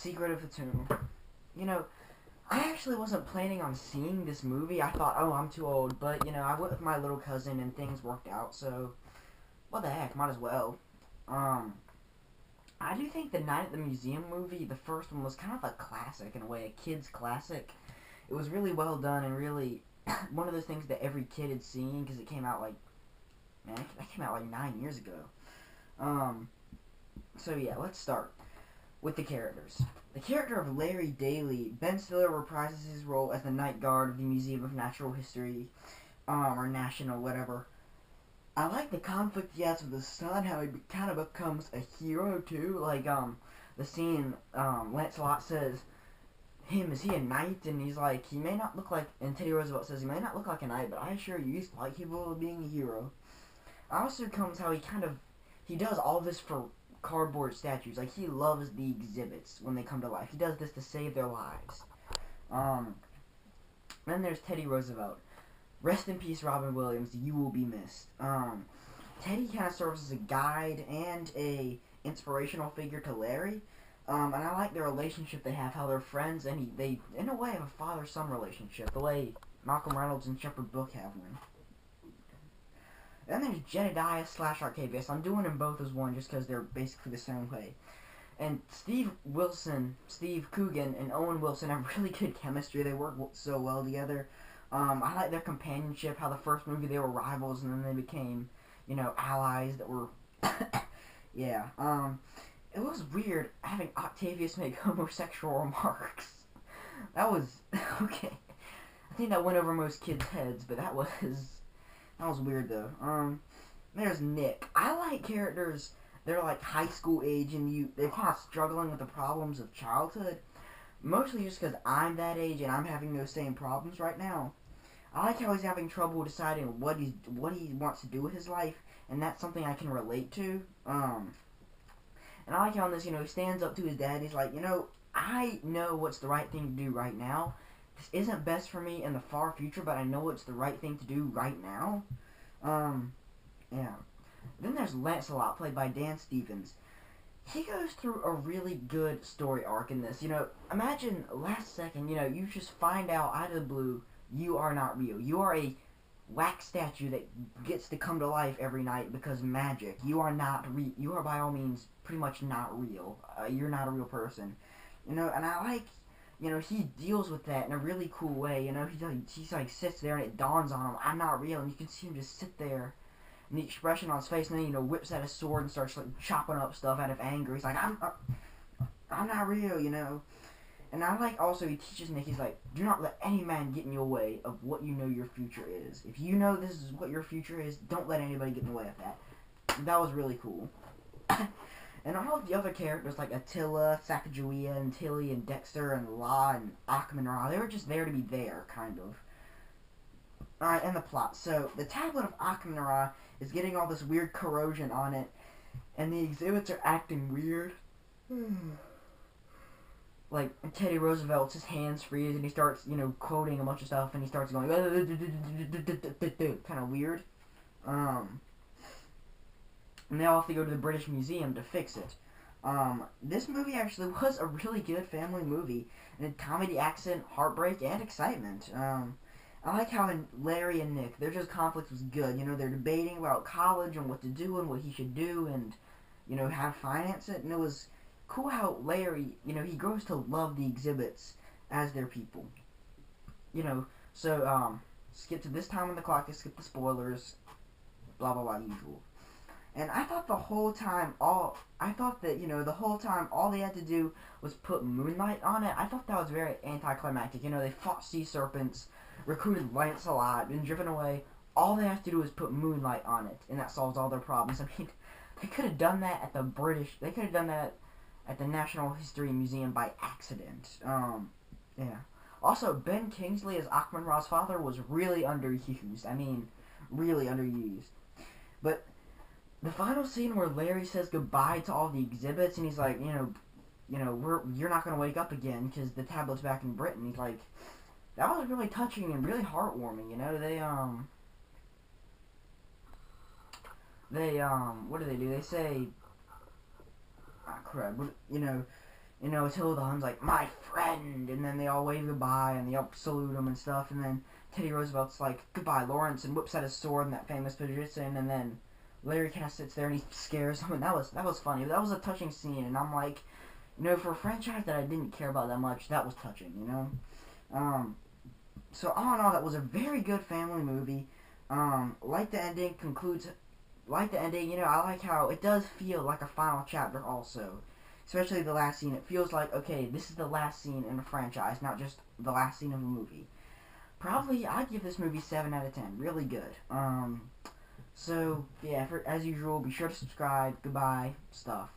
Secret of the Tomb. You know, I actually wasn't planning on seeing this movie. I thought, oh, I'm too old. But, I went with my little cousin and things worked out. So, what the heck, might as well. I do think the Night at the Museum movie, the first one, was kind of a classic in a way, a kid's classic. It was really well done and really one of those things that every kid had seen because it came out that came out like 9 years ago. So yeah, let's start with the characters. The character of Larry Daly, Ben Stiller reprises his role as the night guard of the Museum of Natural History, or National, whatever. I like the conflict he has with his son, how he kind of becomes a hero too. Like, the scene, Lancelot says, is he a knight? And he's like, he may not look like, and Teddy Roosevelt says, he may not look like a knight, but I assure you, he's quite capable of being a hero. Also comes how he does all this for cardboard statues. Like, he loves the exhibits when they come to life. He does this to save their lives. Then there's Teddy Roosevelt. Rest in peace, Robin Williams. You will be missed. Teddy kind of serves as a guide and a inspirational figure to Larry. And I like their relationship they have, how they're friends, and they, in a way, have a father-son relationship, the way Malcolm Reynolds and Shepard Book have one. Then there's Jedediah / Arcavius. I'm doing them both as one just because they're basically the same way. And Steve Coogan, and Owen Wilson have really good chemistry. They work so well together. I like their companionship, how the first movie they were rivals and then they became, allies that were, yeah. It was weird having Octavius make homosexual remarks. That was, okay. I think that went over most kids' heads, but that was weird though. There's Nick. I like characters that are like high school age and they're kind of struggling with the problems of childhood. Mostly just because I'm that age and I'm having those same problems right now. I like how he's having trouble deciding what he wants to do with his life, and that's something I can relate to. And I like how in this, he stands up to his dad. He's like, I know what's the right thing to do right now. This isn't best for me in the far future, but I know it's the right thing to do right now. Yeah. Then there's Lancelot, played by Dan Stevens. He goes through a really good story arc in this. Imagine last second, you just find out out of the blue, you are not real. You are a wax statue that gets to come to life every night because magic. You are you are by all means pretty much not real. You're not a real person. And I like, he deals with that in a really cool way. He sits there and it dawns on him, I'm not real. And you can see him just sit there. And the expression on his face, and then, whips out his sword and starts, chopping up stuff out of anger. He's like, I'm not real, And I like, also, he teaches Nick, he's like, do not let any man get in your way of what you know your future is. If you know this is what your future is, don't let anybody get in the way of that. That was really cool. And all of the other characters, like Attila, Sacagawea, and Tilly, and Dexter, and La, and Achman Ra, they were just there to be there, kind of. Alright, and the plot. So, the tablet of Achman Ra is getting all this weird corrosion on it, and the exhibits are acting weird. Like, Teddy Roosevelt's, his hands freeze, and he starts, quoting a bunch of stuff, and he starts going, kind of weird. And they all have to go to the British Museum to fix it. This movie actually was a really good family movie, and had comedy, accent, heartbreak, and excitement. I like how in Larry and Nick, their conflict was good. They're debating about college and what to do and what he should do and, how to finance it. And it was cool how Larry, he grows to love the exhibits as their people. So, skip to this time on the clock, skip the spoilers, blah, blah, blah, usual. And I thought the whole time, all they had to do was put moonlight on it. I thought that was very anticlimactic. They fought sea serpents, recruited Lancelot, been driven away. All they have to do is put moonlight on it, and that solves all their problems. I mean, they could have done that at they could have done that at the National History Museum by accident. Yeah. Also, Ben Kingsley as Achman Ra's father was really underused. I mean, really underused. But the final scene where Larry says goodbye to all the exhibits, and he's like, you're not gonna wake up again because the tablet's back in Britain. He's like, that was really touching and really heartwarming. What do? They say, crud. you know, Attila the Hun's like, my friend, and then they all wave goodbye, and they all salute him and stuff, and then Teddy Roosevelt's like, goodbye, Lawrence, and whips out his sword in that famous position, and then Larry kind of sits there and he scares him, and that was funny. That was a touching scene, and I'm like, you know, for a franchise that I didn't care about that much, that was touching, you know? So all in all, that was a very good family movie. Like the ending, you know, I like how it does feel like a final chapter also. Especially the last scene. It feels like, okay, this is the last scene in a franchise, not just the last scene of a movie. Probably, I'd give this movie 7 out of 10. Really good. So, yeah, as usual, be sure to subscribe. Goodbye. Stuff.